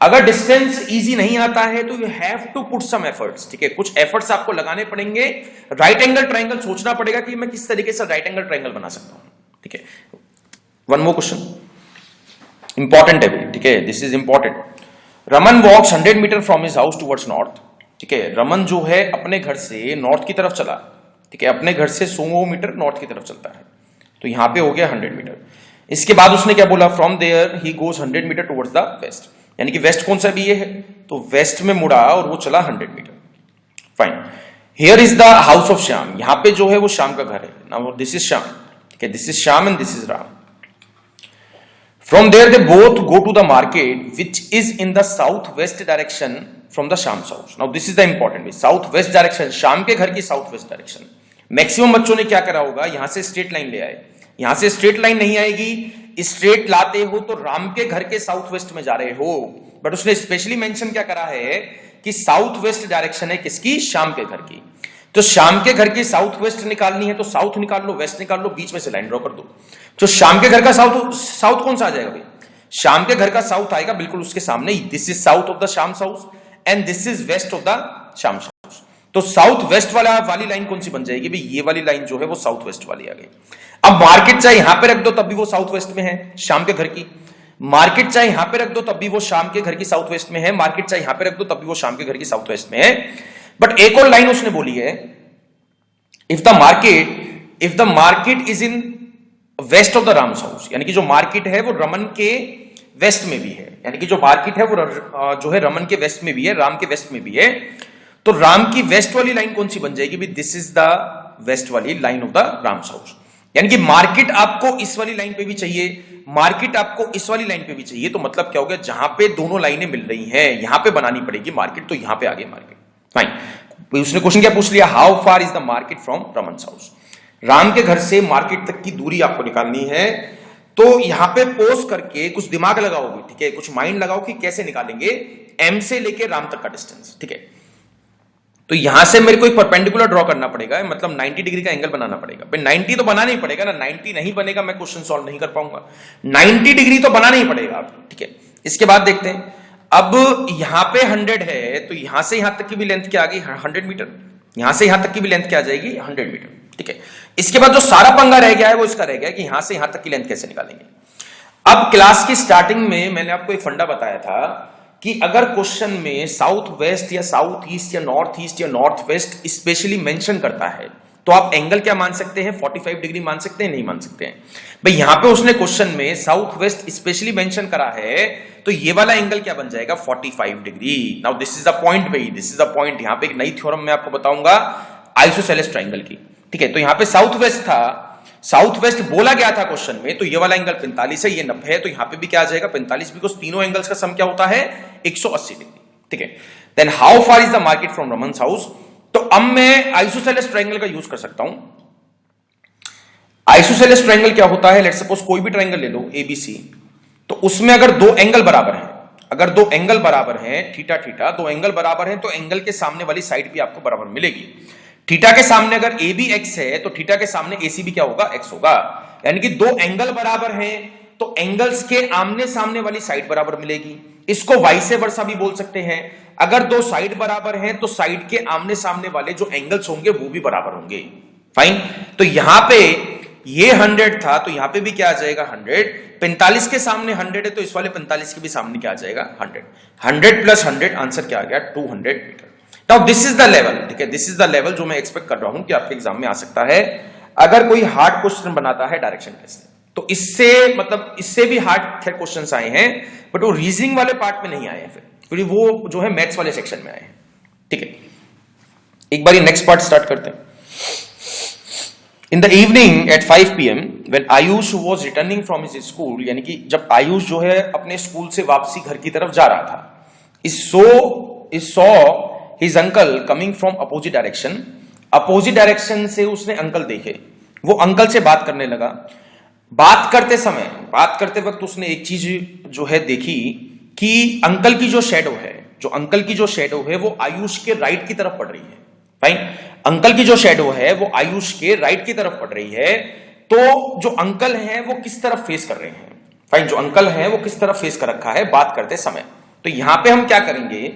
अगर डिस्टेंस इजी नहीं आता है तो you have to put some efforts, ठीक है, कुछ एफर्ट्स आपको लगाने पड़ेंगे, राइट एंगल ट्राइंगल सोचना पड़ेगा कि मैं किस तरीके से राइट एंगल ट्राइंगल बना सकता हूं। ठीक है, वन मोर क्वेश्चन इंपॉर्टेंट है, ठीक है, this is important. Raman walks 100 metre from his house towards north, ठीक है, रमन जो है अपने घर से नॉर्थ की तरफ चला, ठीक है, अपने घर से 100 मीटर नॉर्थ की तरफ चलता है, तो यहां पे हो गया 100 मीटर। इसके बाद उसने क्या बोला, from there he goes 100 metre towards the west, यानी कि वेस्ट कौन सा भी ये है, तो वेस्ट में मुड़ा और वो चला 100 metre. Fine, here is the house of Shyam, यहां पे जो है वो श्याम का घर है, नाउ दिस इज श्याम, ठीक है, this is Shyam and this is Ram. From there they both go to the market which is in the southwest direction from the Sham's house. Now this is the important way, south west direction, Sham के घर की south west direction. Maximum बच्चों ने क्या करा होगा, यहां से स्ट्रेट लाइन ले आए, यहां से स्ट्रेट लाइन नहीं आएगी, स्ट्रेट लाते हो तो राम के घर के साउथ वेस्ट में जा रहे हो, बट उसने स्पेशली मेंशन क्या करा है कि साउथ वेस्ट डायरेक्शन है किसकी, शाम के घर की। तो शाम के घर की साउथ वेस्ट निकालनी है तो साउथ निकाल लो, वेस्ट निकाल लो, बीच में से लाइन ड्रॉ कर दो। तो शाम के घर का साउथ कौन सा आ जाएगा भाई, शाम के घर का साउथ आएगा बिल्कुल उसके सामने ही, this is south of the Sham's house and this is west of the Sham's house. तो साउथ वेस्ट वाली लाइन कौन सी बन जाएगी भाई, ये वाली लाइन जो है वो साउथ वेस्ट वाली आ गई। अब मार्केट चाहे यहां पे रख दो तब भी वो साउथ वेस्ट में है शाम के घर की, मार्केट चाहे यहां पे रख दो तब भी वो शाम के घर की साउथ वेस्ट में है, मार्केट चाहे यहां पे रख दो तब भी वो शाम के घर की साउथ वेस्ट में है। बट एक और लाइन उसने बोली है, if the market is in west of the Ram's house, यानी कि जो मार्केट है वो रमन के वेस्ट में भी है, यानी कि जो मार्केट है वो जो है रमन के वेस्ट में भी है, राम के वेस्ट में भी है। तो राम की वेस्ट वाली लाइन कौन सी बन जाएगी भाई, दिस इज द वेस्ट वाली line of the Ram's house. यानी कि मार्केट आपको इस वाली लाइन पे भी चाहिए, मार्केट आपको इस वाली लाइन पे भी चाहिए, तो मतलब क्या हो गया, जहां पे दोनों लाइनें मिल रही हैं यहां पे बनानी पड़ेगी मार्केट, तो यहां पे आ गई मार्केट। फाइन, उसने क्वेश्चन क्या पूछ लिया, how far is the market from Raman's house, Ram के घर से मार्केट तक की दूरी आपको निकालनी है। तो यहां पे पोज करके कुछ दिमाग लगाओगे, ठीक है, कुछ माइंड लगाओ कि कैसे निकालेंगे, एम से लेके राम तक का डिस्टेंस, ठीक है। तो यहां से मेरे को एक परपेंडिकुलर ड्रॉ करना पड़ेगा, मतलब 90 डिग्री का एंगल बनाना पड़ेगा। भाई 90 तो बनाना ही पड़ेगा ना, 90 नहीं बनेगा मैं क्वेश्चन सॉल्व नहीं कर पाऊंगा, 90 डिग्री तो बनाना ही पड़ेगा आपको, ठीक है। इसके बाद देखते हैं, अब यहां पे 100 है तो यहां से यहां तक की भी लेंथ क्या आ गई, 100 मीटर, यहां से यहां तक की भी लेंथ क्या आ जाएगी, 100 मीटर, ठीक है। इसके बाद जो सारा पंगा रह गया है वो इसका रह गया कि यहां से यहां तक की लेंथ कैसे निकालेंगे। अब क्लास की स्टार्टिंग में मैंने आपको एक फंडा बताया था कि अगर क्वेश्चन में साउथ वेस्ट या साउथ ईस्ट या नॉर्थ वेस्ट स्पेशली मेंशन करता है तो आप एंगल क्या मान सकते हैं, 45 डिग्री मान सकते हैं, नहीं मान सकते हैं। भाई यहां पे उसने क्वेश्चन में साउथ वेस्ट स्पेशली मेंशन करा है तो ये वाला एंगल क्या बन जाएगा, 45 degree. Now this is the point भाई, दिस इज द पॉइंट। यहां पे एक नई थ्योरम मैं आपको बताऊंगा आइसोसेलेस ट्रायंगल की, ठीक है। तो यहां पे साउथ वेस्ट था, साउथ वेस्ट बोला गया था क्वेश्चन में, तो ये वाला एंगल 45 है, ये 90 है, तो यहां पे भी क्या आ जाएगा 45, बिकॉज तीनों एंगल्स का सम क्या होता है 180 डिग्री, ठीक है। Then how far is the market from Raman's house, तो अब मैं आइसोसेलेस ट्रायंगल का यूज कर सकता हूं। आइसोसेलेस ट्रायंगल क्या होता है, लेट्स सपोज कोई भी ट्रायंगल ले लो ABC, तो उसमें अगर दो एंगल बराबर हैं, अगर दो एंगल बराबर हैं, थीटा थीटा, दो एंगल बराबर हैं, तो एंगल के सामने वाली साइड भी आपको बराबर मिलेगी। थीटा के सामने अगर AB x है तो थीटा के सामने AC भी क्या होगा, x होगा। यानी कि दो एंगल बराबर हैं तो एंगल्स के आमने सामने वाली साइड बराबर मिलेगी। इसको वाइस वर्सा भी बोल सकते हैं, अगर दो साइड बराबर हैं तो साइड के आमने सामने वाले जो एंगल्स होंगे वो भी बराबर होंगे। फाइन, तो यहां पे ये 100 था तो यहां पे भी क्या आ जाएगा 100, 45 के सामने 100 है तो इस वाले 45 के भी सामने क्या आ जाएगा 100, 100 प्लस 100 आंसर क्या आ गया 200 metre. Now this is the level, ठीक है, दिस इज द लेवल जो मैं एक्सपेक्ट कर रहा हूं कि आपके एग्जाम में आ सकता है अगर कोई हार्ड क्वेश्चन बनाता है डायरेक्शन टेस्ट। तो इससे मतलब इससे भी हार्ड क्वेश्चंस आए हैं बट वो रीजनिंग वाले पार्ट में नहीं आए हैं, फिर वो जो है मैथ्स वाले सेक्शन में आए हैं, ठीक है। एक बार नेक्स्ट पार्ट स्टार्ट करते हैं। In the evening at 5 PM when Ayush was returning from his school, यानी कि जब आयुष जो है अपने स्कूल से वापसी घर की तरफ जा रहा था, saw his uncle coming from opposite direction, opposite direction से उसने अंकल देखे, वो अंकल से बात करने लगा। बात करते वक्त उसने एक चीज जो है देखी कि अंकल की जो शेडो है वो आयुष के राइट की तरफ पड़ रही है। फाइन, अंकल की जो शेडो है वो आयुष के राइट की तरफ पड़ रही है, तो जो अंकल हैं वो किस तरफ फेस कर रहे हैं, फाइन, जो अंकल हैं वो किस तरफ फेस कर रखा है बात करते समय। तो यहां पे हम क्या करेंगे,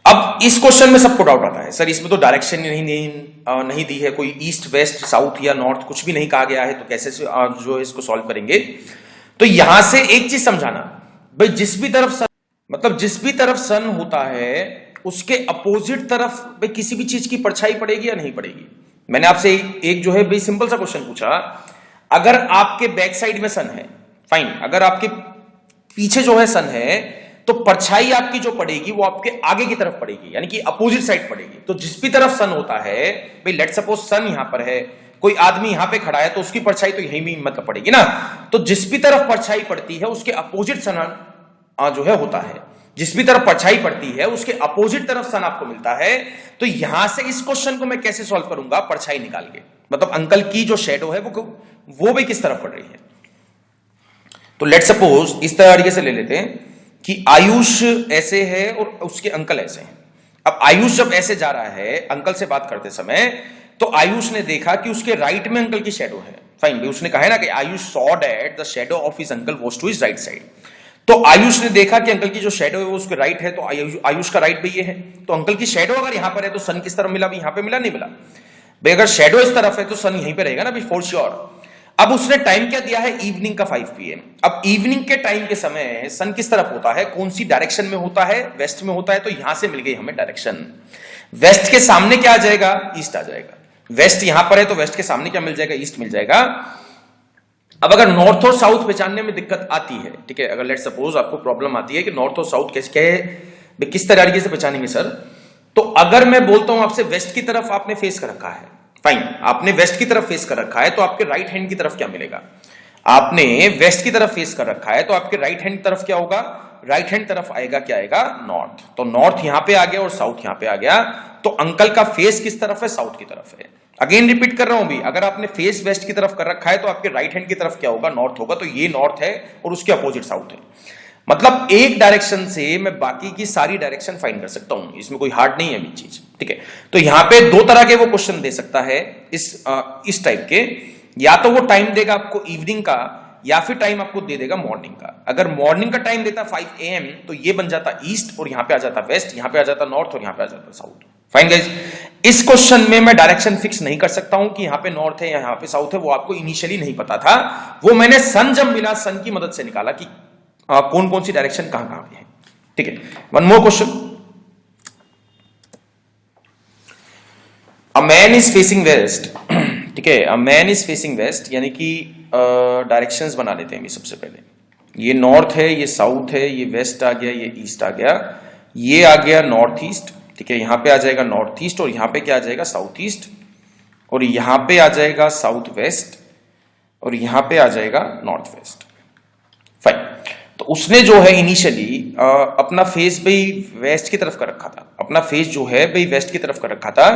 अब इस क्वेश्चन में सबको डाउट आता है सर इसमें तो डायरेक्शन नहीं दी है, कोई ईस्ट वेस्ट साउथ या नॉर्थ कुछ भी नहीं कहा गया है, तो कैसे जो है इसको सॉल्व करेंगे। तो यहां से एक चीज समझाना भाई, जिस भी तरफ सन होता है उसके अपोजिट तरफ भाई किसी भी चीज की परछाई पड़ेगी या नहीं पड़ेगी। मैंने आपसे एक जो है भाई सिंपल सा क्वेश्चन पूछा, अगर आपके बैक साइड में सन है, फाइन, अगर आपके पीछे जो है सन है तो परछाई आपकी जो पड़ेगी वो आपके आगे की तरफ पड़ेगी, यानी कि अपोजिट साइड पड़ेगी। तो जिस भी तरफ सन होता है भाई, लेट सपोज सन यहां पर है, कोई आदमी यहां पे खड़ा है तो उसकी परछाई तो यहीं भी मतलब पड़ेगी ना, तो जिस भी तरफ परछाई पड़ती है उसके अपोजिट सन जो है होता है। जिस भी तरफ परछाई पड़ती है उसके अपोजिट तरफ सन आपको मिलता है, तो यहां से इस क्वेश्चन को मैं कैसे सॉल्व करूंगा, परछाई निकाल के, मतलब अंकल की जो शेडो है वो भी किस तरफ पड़ रही है। तो लेट सपोज इस तरीके से ले लेते हैं कि आयुष ऐसे है और उसके अंकल ऐसे हैं। अब आयुष जब ऐसे जा रहा है अंकल से बात करते समय, तो आयुष ने देखा कि उसके राइट में अंकल की शेडो है। फाइन, उसने कहा है ना कि Ayush saw that the shadow of his uncle was to his right side. तो आयुष ने देखा कि अंकल की जो शेडो है वो उसके राइट है, तो आयुष का राइट भी ये है। तो अंकल की शेडो अगर यहां पर है तो सन किस तरफ मिला, भी यहां पे मिला, नहीं मिला भाई। अगर शेडो इस तरफ है तो सन यहीं पे रहेगा ना भाई, फॉर श्योर। अब उसने टाइम क्या दिया है, इवनिंग का 5 PM। अब इवनिंग के टाइम के समय सन किस तरफ होता है, कौन सी डायरेक्शन में होता है, वेस्ट में होता है। तो यहां से मिल गई हमें डायरेक्शन। वेस्ट के सामने क्या आ जाएगा, ईस्ट आ जाएगा। वेस्ट यहां पर है तो वेस्ट के सामने क्या मिल जाएगा, ईस्ट मिल जाएगा। अब अगर नॉर्थ और साउथ पहचानने में दिक्कत आती है, ठीक है, अगर लेट सपोज आपको प्रॉब्लम आती है कि नॉर्थ और साउथ कैसे किस तरीके से पहचानेंगे सर, तो अगर मैं बोलता हूं आपसे वेस्ट की तरफ आपने फेस कर रखा है, फाइन, आपने वेस्ट की तरफ फेस कर रखा है, तो आपके राइट हैंड की तरफ क्या मिलेगा। आपने वेस्ट की तरफ फेस कर रखा है तो आपके राइट हैंड तरफ क्या होगा, राइट हैंड तरफ आएगा, क्या आएगा, नॉर्थ। तो नॉर्थ यहां पे आ गया और साउथ यहां पे आ गया। तो अंकल का फेस किस तरफ है, साउथ की तरफ है। अगेन रिपीट कर रहा हूं भी, अगर आपने फेस वेस्ट की तरफ कर रखा है तो आपके राइट हैंड की तरफ क्या होगा, नॉर्थ होगा। तो ये नॉर्थ है और उसके अपोजिट साउथ है। मतलब एक डायरेक्शन से मैं बाकी की सारी डायरेक्शन फाइंड कर सकता हूं, इसमें कोई हार्ड नहीं है अभी चीज, ठीक है। तो यहां पे दो तरह के वो क्वेश्चन दे सकता है इस टाइप के, या तो वो टाइम देगा आपको इवनिंग का, या फिर टाइम आपको दे देगा मॉर्निंग का। अगर मॉर्निंग का टाइम देता 5 AM तो ये बन जाता ईस्ट और यहां पे आ जाता वेस्ट, यहां पे आ जाता नॉर्थ और यहां पे आ जाता साउथ। फाइन गाइस, इस क्वेश्चन में मैं डायरेक्शन फिक्स नहीं कर सकता हूं कि यहां पे नॉर्थ है यहां पे साउथ है, वो आपको इनिशियली नहीं पता था। वो मैंने सन जब मिला सन की मदद से निकाला कि कौन कौन सी डायरेक्शन कहां कहां है, ठीक है। One more question, a man is facing west, ठीक है, a man is facing west, यानी कि डायरेक्शंस बना लेते हैं सबसे पहले। ये नॉर्थ है, ये साउथ है, ये वेस्ट आ गया, ये ईस्ट आ गया, ये आ गया नॉर्थ ईस्ट, ठीक है। यहां पे आ जाएगा नॉर्थ ईस्ट और यहां पे क्या आ जाएगा, साउथ ईस्ट, और यहां पे आ जाएगा साउथ वेस्ट और यहां पे आ जाएगा नॉर्थ वेस्ट। फाइन, तो उसने जो है इनिशियली अपना फेस भाई वेस्ट की तरफ कर रखा था, अपना फेस जो है भाई वेस्ट की तरफ कर रखा था।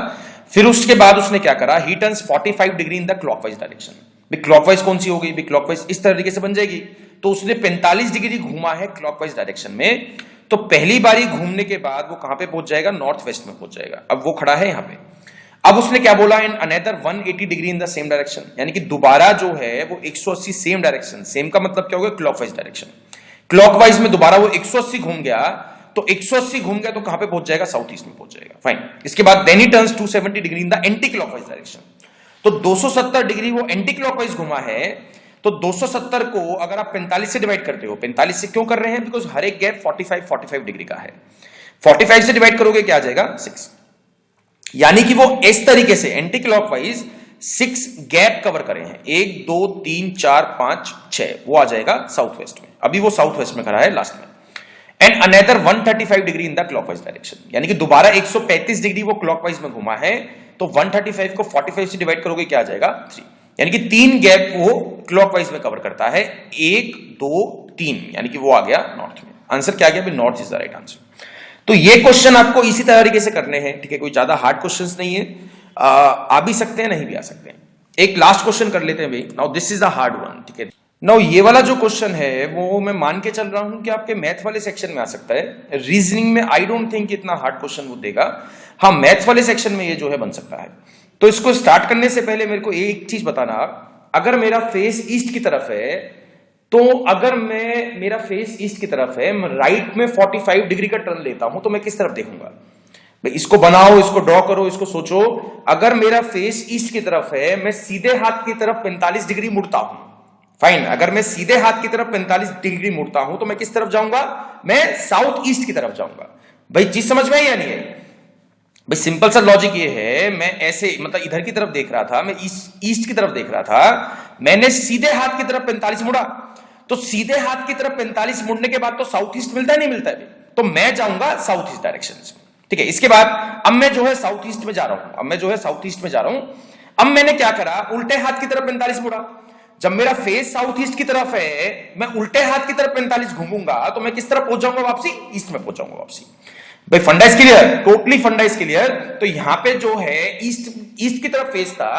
फिर उसके बाद उसने क्या करा, ही turns 45 degree in the clockwise direction. भाई क्लॉकवाइज कौन सी हो गई, भाई क्लॉकवाइज इस तरीके से बन जाएगी। तो उसने 45 डिग्री घूमा है क्लॉकवाइज डायरेक्शन में। तो पहली बारी घूमने के बाद वो कहां पे पहुंच जाएगा, नॉर्थ वेस्ट में पहुंच जाएगा। अब वो खड़ा है यहां पे। अब उसने क्या बोला, in another 180 degree in the same direction, यानी कि दोबारा जो है वो 180 सेम डायरेक्शन, सेम का मतलब क्या होगा, क्लॉकवाइज डायरेक्शन। क्लॉकवाइज में दोबारा वो 180 घूम गया, तो 180 घूम गया तो कहां पे पहुंच जाएगा, साउथ ईस्ट में पहुंच जाएगा। फाइन, इसके बाद then he turns 270 degree in the anti clockwise direction. तो 270 डिग्री वो एंटी क्लॉकवाइज घुमा है। तो 270 को अगर आप 45 से डिवाइड करते हो, 45 से क्यों कर रहे हैं, बिकॉज हर एक गैप 45 डिग्री का है। 45 से डिवाइड करोगे क्या आ जाएगा, 6, यानी कि वो इस तरीके से एंटी क्लॉकवाइज 6 गैप कवर करे हैं, 1 2 3 4 5 6, वो आ जाएगा साउथ वेस्ट में। अभी वो साउथ वेस्ट में खड़ा है लास्ट में। And another 135 degree in the clockwise direction, यानी कि दोबारा 135 डिग्री वो क्लॉकवाइज में घुमा है। तो 135 को 45 से डिवाइड करोगे क्या आ जाएगा, 3, यानी कि 3 गैप वो क्लॉकवाइज में कवर करता है, 1 2 3, यानी कि वो आ गया नॉर्थ में। आंसर क्या आ गया, north is the right answer. तो ये क्वेश्चन आपको इसी तरीके से करने हैं, ठीक है, कोई ज्यादा हार्ड क्वेश्चंस नहीं है, आ भी सकते हैं नहीं भी आ सकते हैं। एक लास्ट क्वेश्चन कर लेते हैं भाई, now this is a hard one, ठीक है। नाउ ये वाला जो क्वेश्चन है वो मैं मान के चल रहा हूं कि आपके मैथ वाले सेक्शन में आ सकता है। रीजनिंग में आई डोंट थिंक इतना हार्ड क्वेश्चन वो देगा। हाँ, मैथ वाले सेक्शन में ये जो है बन सकता है। तो इसको स्टार्ट करने से पहले मेरे को एक चीज बताना, अगर मेरा फेस ईस्ट की तरफ है, तो अगर मेरा फेस ईस्ट की तरफ है, मैं राइट में 45 डिग्री का टर्न लेता हूं, तो मैं किस तरफ देखूंगा, इसको बनाओ, इसको ड्रॉ करो, इसको सोचो। अगर मेरा फेस ईस्ट की तरफ है, मैं सीधे हाथ की तरफ 45 डिग्री मुड़ता हूं। फाइन, अगर मैं सीधे हाथ की तरफ 45 डिग्री मुड़ता हूं तो मैं किस तरफ जाऊंगा, मैं साउथ ईस्ट की तरफ जाऊंगा। भाई चीज समझ में आई या नहीं है? भाई सिंपल सा लॉजिक ये है, मैं ऐसे मतलब इधर की तरफ देख रहा था, मैं ईस्ट की तरफ देख रहा था, मैंने सीधे हाथ की तरफ 45 मुड़ा, तो सीधे हाथ की तरफ 45 मुड़ने के बाद तो साउथ ईस्ट मिलता है नहीं मिलता है, तो मैं जाऊंगा साउथ ईस्ट डायरेक्शन में, ठीक है। इसके बाद अब मैं जो है साउथ ईस्ट में जा रहा हूं, अब मैंने क्या करा, उल्टे हाथ की तरफ 45 मुड़ा। जब मेरा फेस साउथ ईस्ट की तरफ है, मैं उल्टे हाथ की तरफ 45 घूमूंगा तो मैं किस तरफ पहुंच जाऊंगा वापसी? ईस्ट में पहुंच जाऊंगा वापसी। भाई फंडा इज क्लियर, टोटली फंडा इज क्लियर। तो यहां पे जो है ईस्ट की तरफ फेस था,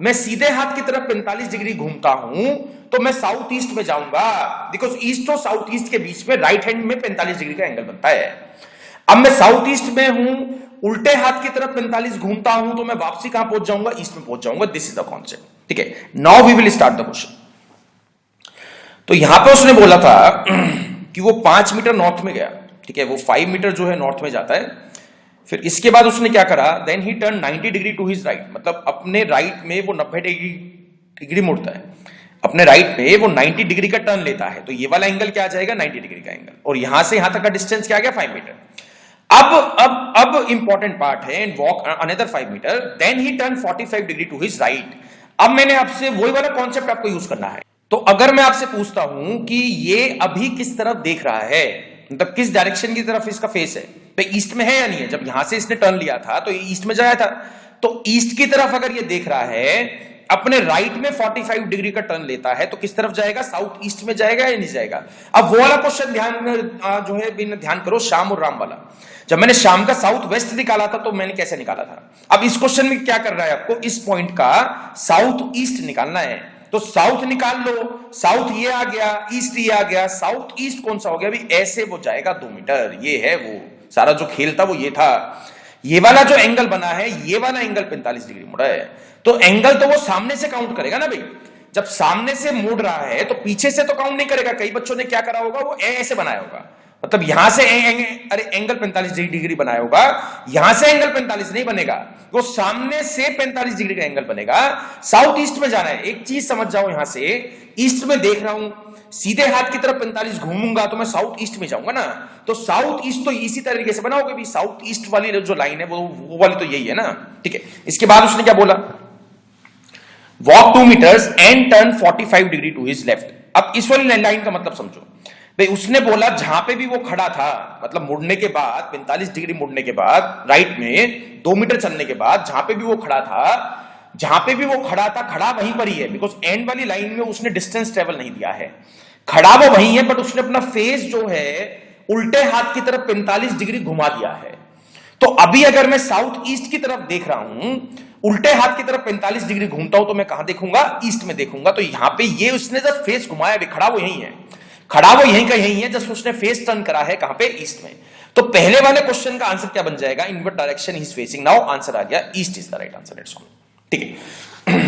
मैं सीधे हाथ की तरफ 45 डिग्री घूमता हूं तो मैं साउथ ईस्ट में जाऊंगा, बिकॉज ईस्ट और साउथ ईस्ट के बीच में राइट हैंड में 45 डिग्री का एंगल बनता है। अब मैं साउथ ईस्ट में हूं, उल्टे हाथ की तरफ 45 घूमता हूं तो मैं वापसी कहां पहुंच जाऊंगा? ईस्ट में पहुंच जाऊंगा। दिस इज द कॉन्सेप्ट, ठीक है। Now we will start the question. तो यहां पे उसने बोला था कि वो 5 मीटर नॉर्थ में गया, ठीक है, वो 5 मीटर जो है नॉर्थ में जाता है। फिर इसके बाद उसने क्या करा? Then he turn 90 degree to his right, मतलब अपने राइट में वो 90 डिग्री मुड़ता है, अपने राइट में वो 90 डिग्री का टर्न लेता है। तो ये वाला एंगल क्या आ जाएगा? 90 डिग्री का एंगल। और यहां से यहां तक का डिस्टेंस क्या आ गया? 5 मीटर। अब इंपॉर्टेंट पार्ट है, and walk another 5 metre, then he turn 45 degree to his right. अब मैंने आपसे वही वाला कॉन्सेप्ट आपको यूज करना है। तो अगर मैं आपसे पूछता हूं कि ये अभी किस तरफ देख रहा है, मतलब किस डायरेक्शन की तरफ इसका फेस है, तो ईस्ट में है या नहीं है? जब यहां से इसने टर्न लिया था तो ये ईस्ट में जाया था, तो ईस्ट की तरफ अगर ये देख रहा है, अपने राइट में 45 डिग्री का टर्न लेता है, तो किस तरफ जाएगा? साउथ ईस्ट में जाएगा या नहीं जाएगा? अब वो वाला क्वेश्चन जो है ध्यान करो, श्याम और राम वाला। जब मैंने शाम का साउथ वेस्ट निकाला था तो मैंने कैसे निकाला था? अब इस क्वेश्चन में क्या कर रहा है आपको? इस पॉइंट का साउथ ईस्ट निकालना है। तो साउथ निकाल लो, साउथ ये आ गया, ईस्ट ये आ गया, साउथ ईस्ट कौन सा हो गया? अभी ऐसे वो जाएगा 2 मीटर। ये है वो सारा जो खेल था, वो ये था। ये वाला जो एंगल बना है, ये वाला एंगल 45 डिग्री मुड़ा है। तो एंगल तो वो सामने से काउंट करेगा ना भाई। जब सामने से मुड़ रहा है तो पीछे से तो काउंट नहीं करेगा। कई बच्चों ने क्या करा होगा? वो ऐसे बनाया होगा, मतलब यहां से अरे एंगल 45 डिग्री बनाया होगा, यहां से एंगल 45 नहीं बनेगा, वो सामने से 45 डिग्री का एंगल बनेगा। साउथ ईस्ट में जाना है। एक चीज समझ जाओ, यहां से ईस्ट में देख रहा हूं, सीधे हाथ की तरफ 45 घूमूंगा तो मैं साउथ ईस्ट में जाऊंगा ना। तो साउथ ईस्ट तो इसी तरीके से बनाओगे भी, साउथ ईस्ट वाली जो लाइन है वो वाली तो यही है ना, ठीक है। इसके बाद उसने क्या बोला? Walk 2 metres and turn 45 degree to his left. अब इस वाली लाइन का मतलब समझो भाई। उसने बोला जहां पे भी वो खड़ा था, मतलब मुड़ने के बाद 45 डिग्री मुड़ने के बाद, राइट में 2 मीटर चलने के बाद जहां पे भी वो खड़ा था, खड़ा वहीं पर ही है, बिकॉज एंड वाली लाइन में उसने डिस्टेंस ट्रेवल नहीं दिया है। खड़ा वो वहीं है, बट उसने अपना फेस जो है उल्टे हाथ की तरफ 45 डिग्री घुमा दिया है। तो अभी अगर मैं साउथ ईस्ट की तरफ देख रहा हूं, उल्टे हाथ की तरफ 45 डिग्री घूमता हूं, तो मैं कहां देखूंगा? ईस्ट में देखूंगा। तो यहां पे ये उसने जब फेस घुमाया, खड़ा वो यहीं है, खड़ा वो यहीं का यहीं है, जस्ट उसने फेस टर्न करा है कहां पे? ईस्ट में। तो पहले वाले क्वेश्चन का आंसर क्या बन जाएगा? In what direction he is facing now? Answer आ गया east is the right answer, it's all, ठीक है।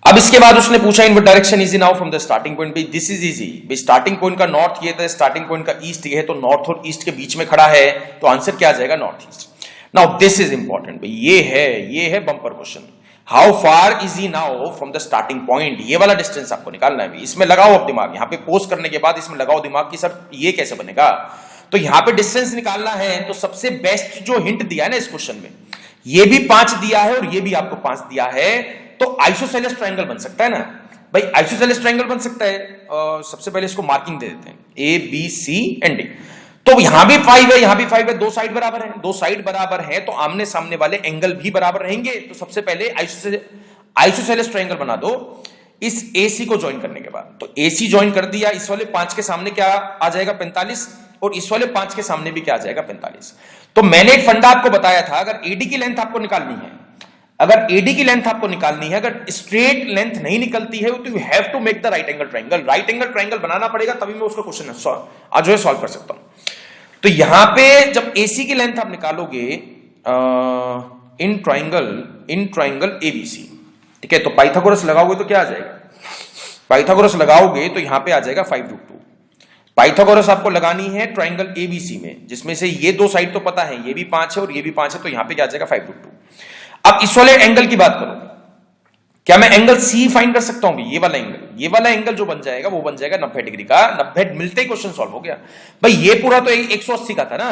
अब इसके बाद उसने पूछा in what direction is now from the starting point. भाई दिस इज इजी भाई, स्टार्टिंग पॉइंट का नॉर्थ ये था, स्टार्टिंग पॉइंट का ईस्ट ये है, तो नॉर्थ और ईस्ट के बीच में खड़ा है, तो आंसर क्या आ जाएगा? North east. Now this is important भाई, ये है bumper question. How far is he now from the starting point? ये वाला डिस्टेंस आपको निकालना है। इसमें लगाओ अब दिमाग, यहां पे पोस्ट करने के बाद इसमें लगाओ दिमाग कि सर ये कैसे बनेगा। तो यहां पे डिस्टेंस निकालना है, तो सबसे बेस्ट जो हिंट दिया है ना इस क्वेश्चन में, ये भी 5 दिया है और ये भी आपको 5 दिया है, तो आइसोसेलेस ट्रायंगल बन सकता है ना भाई। आइसोसेलेस ट्रायंगल बन सकता है। सबसे पहले इसको मार्किंग दे देते हैं, A B C and D. तो यहां भी 5 है, यहां भी 5 है, दो साइड बराबर है, दो साइड बराबर है, तो आमने सामने वाले एंगल भी बराबर रहेंगे। तो सबसे पहले आइसोसेलेस ट्रायंगल बना दो इस AC को ज्वाइन करने के बाद। तो AC ज्वाइन कर दिया, इस वाले 5 के सामने क्या आ जाएगा? 45, और इस वाले 5 के सामने भी क्या आ जाएगा? 45। तो मैंने एक फंडा आपको बताया था, अगर AD की लेंथ आपको निकालनी है, अगर स्ट्रेट लेंथ नहीं निकलती है, तो you have to make the right angle triangle. Right angle triangle बनाना पड़ेगा, तभी मैं उसका क्वेश्चन जो है सॉल्व कर सकता हूं। तो यहां पे जब AC की लेंथ आप निकालोगे इन ट्रायंगल ABC, ठीक है, तो पाइथागोरस लगाओगे तो क्या आ जाएगा? पाइथागोरस लगाओगे तो यहां पे आ जाएगा 5√2। पाइथागोरस आपको लगानी है ट्रायंगल ABC में, जिसमें से ये दो साइड तो पता है, ये भी 5 है और ये भी 5 है, तो यहां पे क्या आ जाएगा? 5√2। अब इस वाले एंगल की बात करो, क्या मैं एंगल C फाइंड कर सकता हूं? ये वाला एंगल जो बन जाएगा वो बन जाएगा 90 डिग्री का। 90 मिलते ही क्वेश्चन सॉल्व हो गया भाई। ये पूरा तो 180 का था ना,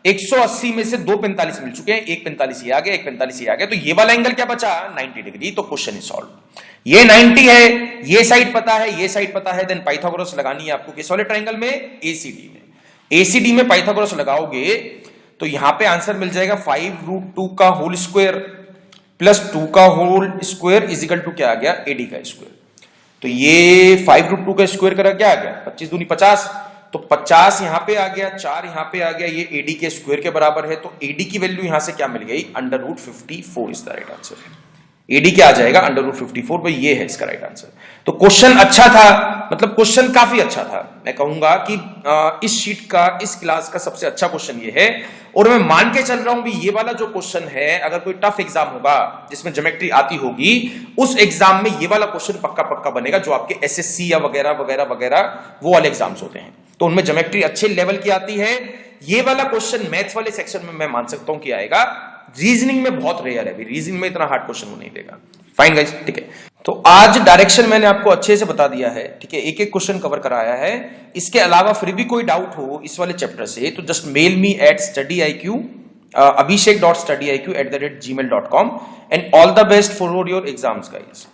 180 में से 2 45 मिल चुके हैं, एक 45 ये आ गया, एक 45 ये आ गया, तो ये वाला एंगल क्या बचा? 90 डिग्री। तो क्वेश्चन इज सॉल्व। ये 90 है, ये साइड पता है, ये साइड पता है, देन पाइथागोरस लगानी है आपको किस वाले ट्रायंगल में? ACD में। ACD में पाइथागोरस लगाओगे तो यहां पे आंसर मिल जाएगा 5√2 का होल स्क्वायर प्लस 2 का whole square is equal to क्या आ गया, AD का स्क्वायर। तो ये 5√2 का स्क्वायर करा क्या आ गया, 25 दूनी 50, तो 50 यहां पे आ गया, 4 यहां पे आ गया, ये AD के स्क्वायर के बराबर है, तो AD की वैल्यू यहां से क्या मिल गई, √54 is the right answer. AD क्या आ जाएगा, √54, भाई ये है इसका राइट आंसर। तो क्वेश्चन अच्छा था, मतलब क्वेश्चन काफी अच्छा था। मैं कहूंगा कि इस शीट का, इस क्लास का सबसे अच्छा क्वेश्चन ये है, और मैं मान के चल रहा हूं भी ये वाला जो क्वेश्चन है, अगर कोई टफ एग्जाम होगा जिसमें ज्योमेट्री आती होगी, उस एग्जाम में ये वाला क्वेश्चन पक्का पक्का बनेगा, जो आपके SSC या वगैरह वगैरह वगैरह वो वाले एग्जाम्स होते हैं, तो उनमें ज्योमेट्री अच्छे लेवल की आती है। ये वाला क्वेश्चन मैथ्स वाले सेक्शन में मैं मान सकता हूं कि आएगा, रीजनिंग में बहुत रेयर है, रीजनिंग में इतना हार्ड क्वेश्चन वो नहीं देगा। फाइन गाइस, ठीक है। तो आज डायरेक्शन मैंने आपको अच्छे से बता दिया है, ठीक है, एक एक क्वेश्चन कवर कराया है। इसके अलावा फिर भी कोई डाउट हो इस वाले चैप्टर से तो just mail me at studiiq abhishek.studiiq@gmail.com, and all the best for your exams guys.